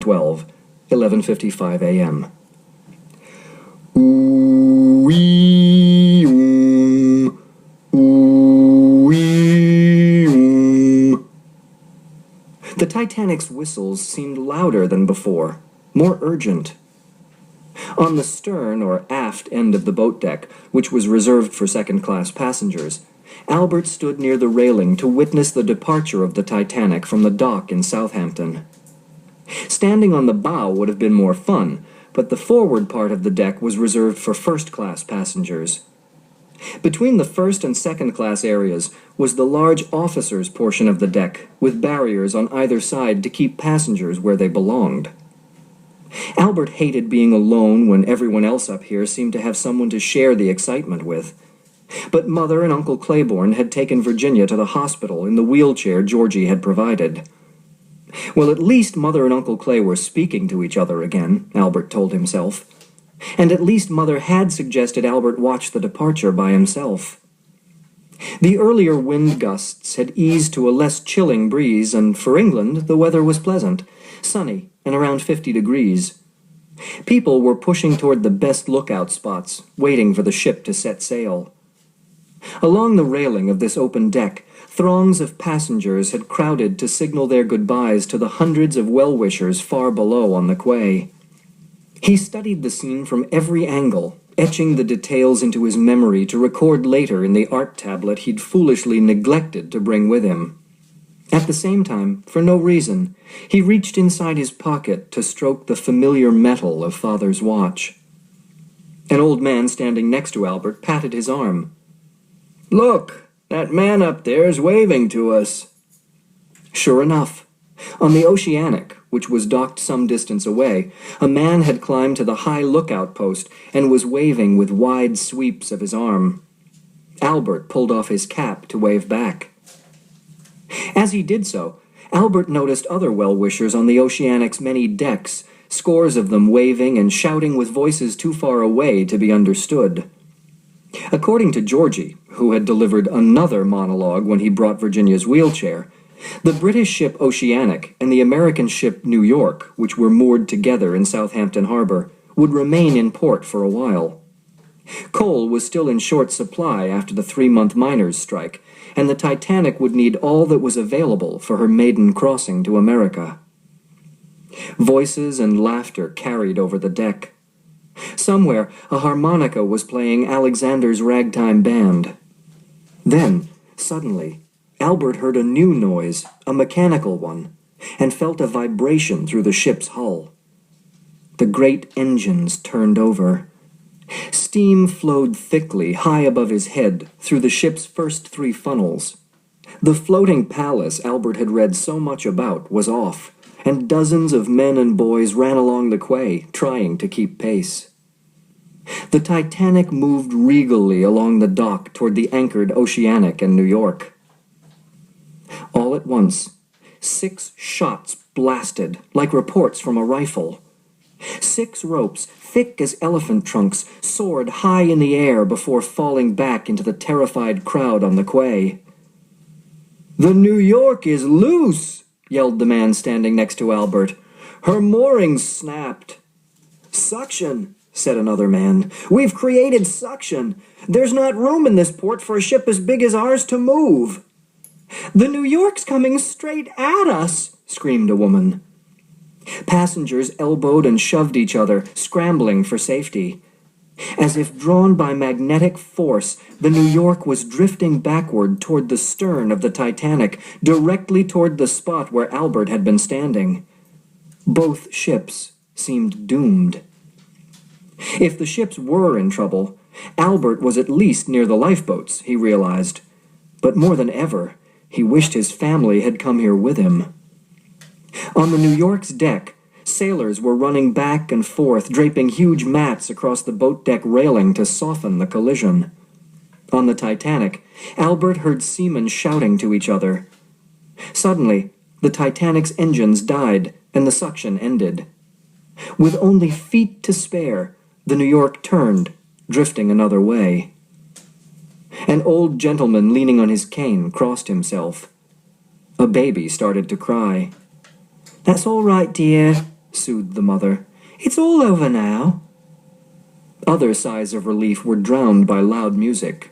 12, 11:55 a.m. Ooh-wee-oom, ooh-wee-oom. The Titanic's whistles seemed louder than before, more urgent. On the stern or aft end of the boat deck, which was reserved for second-class passengers, Albert stood near the railing to witness the departure of the Titanic from the dock in Southampton. Standing on the bow would have been more fun, but the forward part of the deck was reserved for first-class passengers. Between the first and second-class areas was the large officers' portion of the deck, with barriers on either side to keep passengers where they belonged. Albert hated being alone when everyone else up here seemed to have someone to share the excitement with. But Mother and Uncle Claiborne had taken Virginia to the hospital in the wheelchair Georgie had provided. Well, at least Mother and Uncle Clay were speaking to each other again, Albert told himself. And at least Mother had suggested Albert watch the departure by himself. The earlier wind gusts had eased to a less chilling breeze, and for England the weather was pleasant, sunny and around 50 degrees. People were pushing toward the best lookout spots, waiting for the ship to set sail. Along the railing of this open deck, throngs of passengers had crowded to signal their goodbyes to the hundreds of well-wishers far below on the quay. He studied the scene from every angle, etching the details into his memory to record later in the art tablet he'd foolishly neglected to bring with him. At the same time, for no reason, he reached inside his pocket to stroke the familiar metal of Father's watch. An old man standing next to Albert patted his arm. "Look, that man up there's waving to us." Sure enough, on the Oceanic, which was docked some distance away, a man had climbed to the high lookout post and was waving with wide sweeps of his arm. Albert pulled off his cap to wave back. As he did so, Albert noticed other well-wishers on the Oceanic's many decks, scores of them waving and shouting with voices too far away to be understood. According to Georgie, who had delivered another monologue when he brought Virginia's wheelchair, the British ship Oceanic and the American ship New York, which were moored together in Southampton Harbor, would remain in port for a while. Coal was still in short supply after the 3-month miners' strike, and the Titanic would need all that was available for her maiden crossing to America. Voices and laughter carried over the deck. Somewhere, a harmonica was playing Alexander's ragtime band. Then, suddenly, Albert heard a new noise, a mechanical one, and felt a vibration through the ship's hull. The great engines turned over. Steam flowed thickly high above his head through the ship's first 3 funnels. The floating palace Albert had read so much about was off, and dozens of men and boys ran along the quay, trying to keep pace. The Titanic moved regally along the dock toward the anchored Oceanic and New York. All at once, 6 shots blasted, like reports from a rifle. 6 ropes, thick as elephant trunks, soared high in the air before falling back into the terrified crowd on the quay. "The New York is loose!" yelled the man standing next to Albert. "Her moorings snapped." "Suction," said another man. "We've created suction. There's not room in this port for a ship as big as ours to move." "The New York's coming straight at us," screamed a woman. Passengers elbowed and shoved each other, scrambling for safety. As if drawn by magnetic force, the New York was drifting backward toward the stern of the Titanic, directly toward the spot where Albert had been standing. Both ships seemed doomed. If the ships were in trouble, Albert was at least near the lifeboats, he realized. But more than ever, he wished his family had come here with him. On the New York's deck, sailors were running back and forth, draping huge mats across the boat deck railing to soften the collision. On the Titanic, Albert heard seamen shouting to each other. Suddenly, the Titanic's engines died and the suction ended. With only feet to spare, the New York turned, drifting another way. An old gentleman leaning on his cane crossed himself. A baby started to cry. "That's all right, dear," soothed the mother. "It's all over now." Other sighs of relief were drowned by loud music.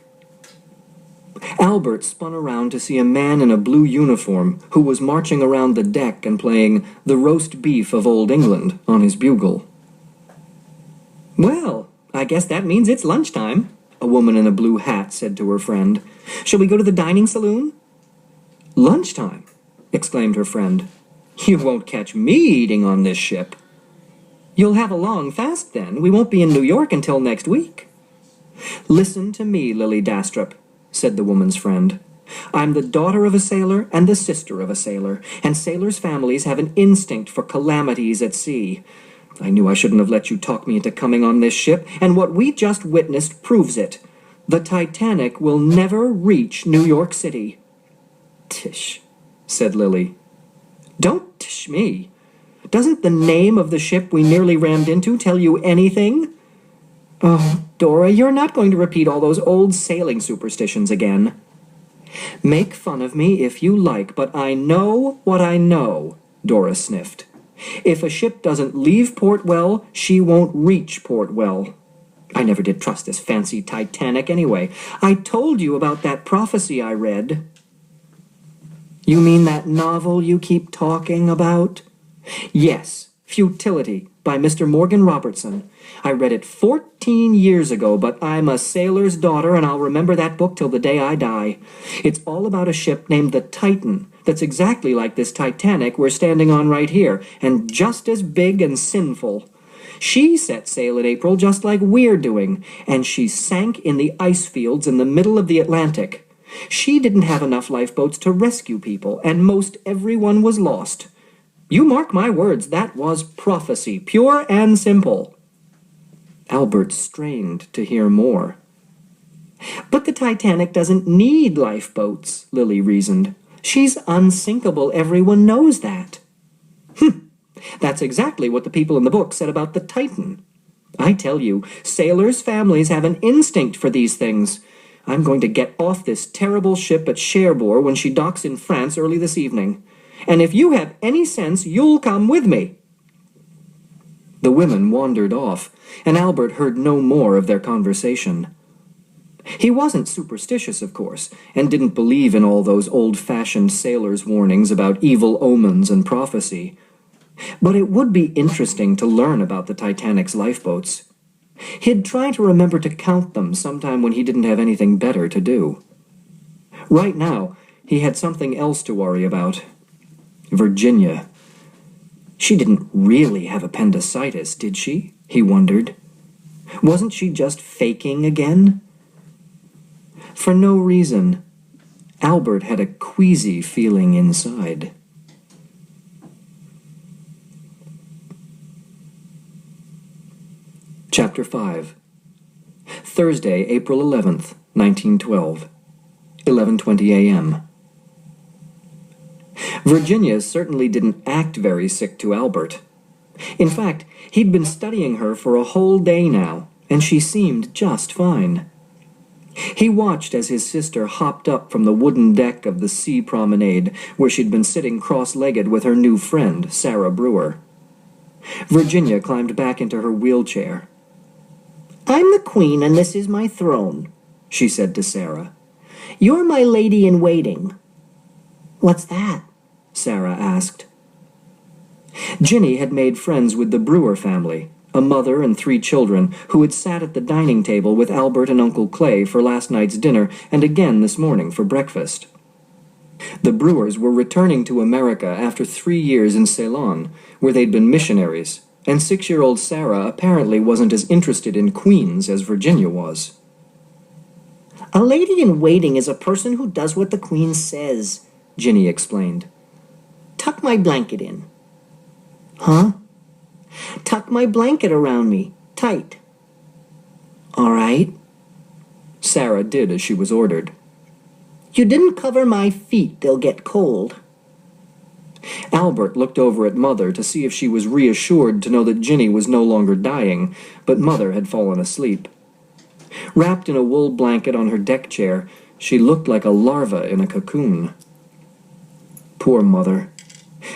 Albert spun around to see a man in a blue uniform who was marching around the deck and playing "The Roast Beef of Old England" on his bugle. "Well, I guess that means it's lunchtime," a woman in a blue hat said to her friend. "Shall we go to the dining saloon?" "Lunchtime?" exclaimed her friend. "You won't catch me eating on this ship." "You'll have a long fast then. We won't be in New York until next week." "Listen to me, Lily Dastrup," said the woman's friend. "I'm the daughter of a sailor and the sister of a sailor, and sailors' families have an instinct for calamities at sea. I knew I shouldn't have let you talk me into coming on this ship, and what we just witnessed proves it. The Titanic will never reach New York City." "Tish," said Lily. "Don't tish me. Doesn't the name of the ship we nearly rammed into tell you anything?" "Oh, Dora, you're not going to repeat all those old sailing superstitions again." "Make fun of me if you like, but I know what I know," Dora sniffed. "If a ship doesn't leave Port Well, she won't reach Port Well. I never did trust this fancy Titanic anyway. I told you about that prophecy I read." "You mean that novel you keep talking about?" "Yes, Futility, by Mr. Morgan Robertson. I read it 14 years ago, but I'm a sailor's daughter, and I'll remember that book till the day I die. It's all about a ship named the Titan that's exactly like this Titanic we're standing on right here, and just as big and sinful. She set sail in April just like we're doing, and she sank in the ice fields in the middle of the Atlantic. She didn't have enough lifeboats to rescue people, and most everyone was lost. You mark my words, that was prophecy, pure and simple." Albert strained to hear more. "But the Titanic doesn't need lifeboats," Lily reasoned. "She's unsinkable, everyone knows that." "That's exactly what the people in the book said about the Titan. I tell you, sailors' families have an instinct for these things. I'm going to get off this terrible ship at Cherbourg when she docks in France early this evening. And if you have any sense, you'll come with me." The women wandered off, and Albert heard no more of their conversation. He wasn't superstitious, of course, and didn't believe in all those old-fashioned sailors' warnings about evil omens and prophecy. But it would be interesting to learn about the Titanic's lifeboats. He'd try to remember to count them sometime when he didn't have anything better to do. Right now, he had something else to worry about. Virginia. She didn't really have appendicitis, did she? He wondered. Wasn't she just faking again? For no reason, Albert had a queasy feeling inside. Chapter 5. Thursday, April 11th, 1912. 11:20 a.m. Virginia certainly didn't act very sick to Albert. In fact, he'd been studying her for a whole day now, and she seemed just fine. He watched as his sister hopped up from the wooden deck of the sea promenade, where she'd been sitting cross-legged with her new friend, Sarah Brewer. Virginia climbed back into her wheelchair. "I'm the queen, and this is my throne," she said to Sarah. "You're my lady-in-waiting." "What's that?" Sarah asked. Ginny had made friends with the Brewer family, a mother and 3 children who had sat at the dining table with Albert and Uncle Clay for last night's dinner and again this morning for breakfast. The Brewers were returning to America after 3 years in Ceylon, where they'd been missionaries, and 6-year-old Sarah apparently wasn't as interested in queens as Virginia was. "A lady-in-waiting is a person who does what the queen says," Ginny explained. "Tuck my blanket in." "Huh?" "Tuck my blanket around me, tight." "All right." Sarah did as she was ordered. "You didn't cover my feet, they'll get cold." Albert looked over at Mother to see if she was reassured to know that Ginny was no longer dying, but Mother had fallen asleep. Wrapped in a wool blanket on her deck chair, she looked like a larva in a cocoon. Poor Mother.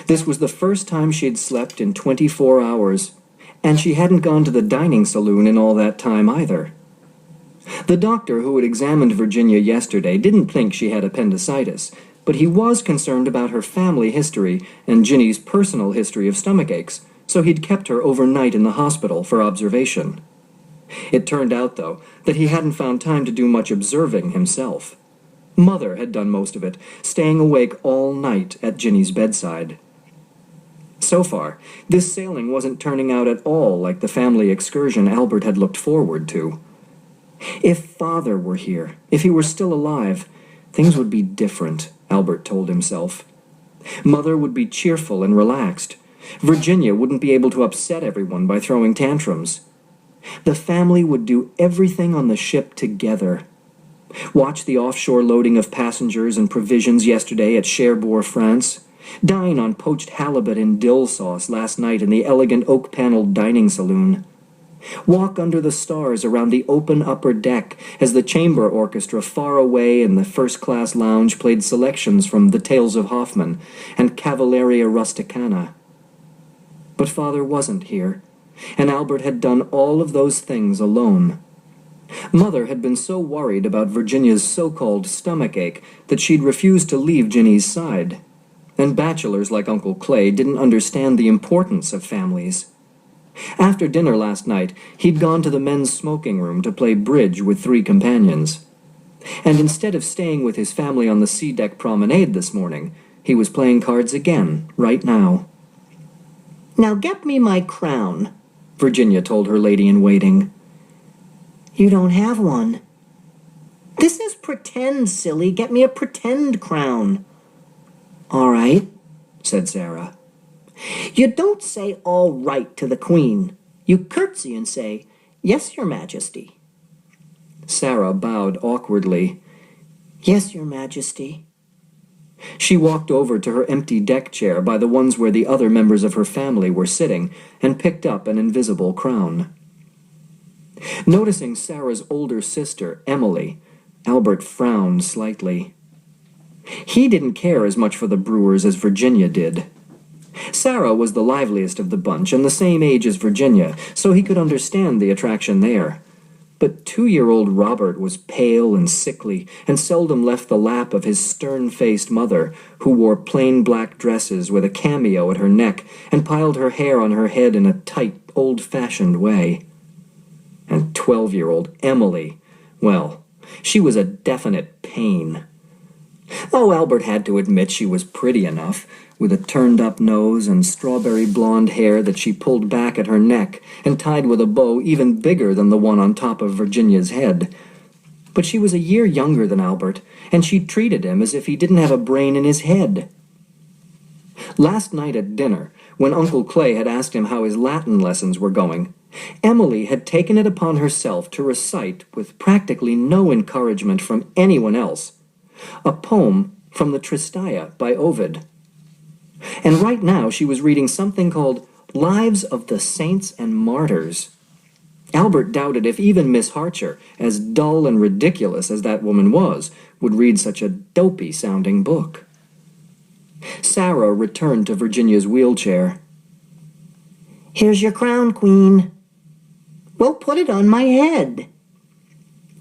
This was the first time she had slept in 24 hours, and she hadn't gone to the dining saloon in all that time either. The doctor who had examined Virginia yesterday didn't think she had appendicitis, but he was concerned about her family history and Ginny's personal history of stomach aches, so he'd kept her overnight in the hospital for observation. It turned out, though, that he hadn't found time to do much observing himself. Mother had done most of it, staying awake all night at Ginny's bedside. So far, this sailing wasn't turning out at all like the family excursion Albert had looked forward to. If Father were here, if he were still alive, things would be different, Albert told himself. Mother would be cheerful and relaxed. Virginia wouldn't be able to upset everyone by throwing tantrums. The family would do everything on the ship together. Watch the offshore loading of passengers and provisions yesterday at Cherbourg, France. Dine on poached halibut in dill sauce last night in the elegant oak-paneled dining saloon. Walk under the stars around the open upper deck as the chamber orchestra far away in the first-class lounge played selections from The Tales of Hoffmann and Cavalleria Rusticana. But Father wasn't here, and Albert had done all of those things alone. Mother had been so worried about Virginia's so-called stomachache that she'd refused to leave Ginny's side. And bachelors like Uncle Clay didn't understand the importance of families. After dinner last night, he'd gone to the men's smoking room to play bridge with 3 companions. And instead of staying with his family on the sea-deck promenade this morning, he was playing cards again, right now. "Now get me my crown," Virginia told her lady-in-waiting. "You don't have one." "This is pretend, silly. Get me a pretend crown." "All right," said Sarah. "You don't say all right to the Queen. You curtsy and say, 'Yes, Your Majesty.'" Sarah bowed awkwardly. "Yes, Your Majesty." She walked over to her empty deck chair by the ones where the other members of her family were sitting and picked up an invisible crown. Noticing Sarah's older sister, Emily, Albert frowned slightly. He didn't care as much for the Brewers as Virginia did. Sarah was the liveliest of the bunch and the same age as Virginia, so he could understand the attraction there. But 2-year-old Robert was pale and sickly and seldom left the lap of his stern-faced mother, who wore plain black dresses with a cameo at her neck and piled her hair on her head in a tight, old-fashioned way. And 12-year-old Emily, well, she was a definite pain. Oh, Albert had to admit she was pretty enough, with a turned-up nose and strawberry blonde hair that she pulled back at her neck and tied with a bow even bigger than the one on top of Virginia's head. But she was a year younger than Albert, and she treated him as if he didn't have a brain in his head. Last night at dinner, when Uncle Clay had asked him how his Latin lessons were going, Emily had taken it upon herself to recite, with practically no encouragement from anyone else, a poem from the Tristaya by Ovid. And right now she was reading something called Lives of the Saints and Martyrs. Albert doubted if even Miss Harcher, as dull and ridiculous as that woman was, would read such a dopey-sounding book. Sarah returned to Virginia's wheelchair. "Here's your crown, Queen." "Well, put it on my head."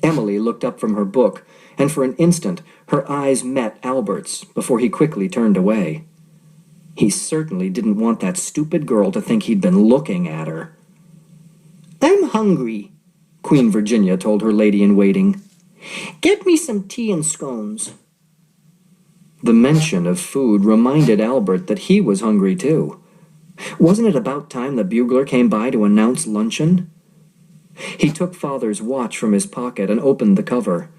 Emily looked up from her book, and for an instant her eyes met Albert's before he quickly turned away. He certainly didn't want that stupid girl to think he'd been looking at her. "I'm hungry," Queen Virginia told her lady-in-waiting. "Get me some tea and scones." The mention of food reminded Albert that he was hungry too. Wasn't it about time the bugler came by to announce luncheon? He took Father's watch from his pocket and opened the cover.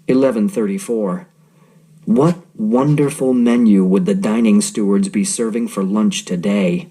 11:34. What wonderful menu would the dining stewards be serving for lunch today?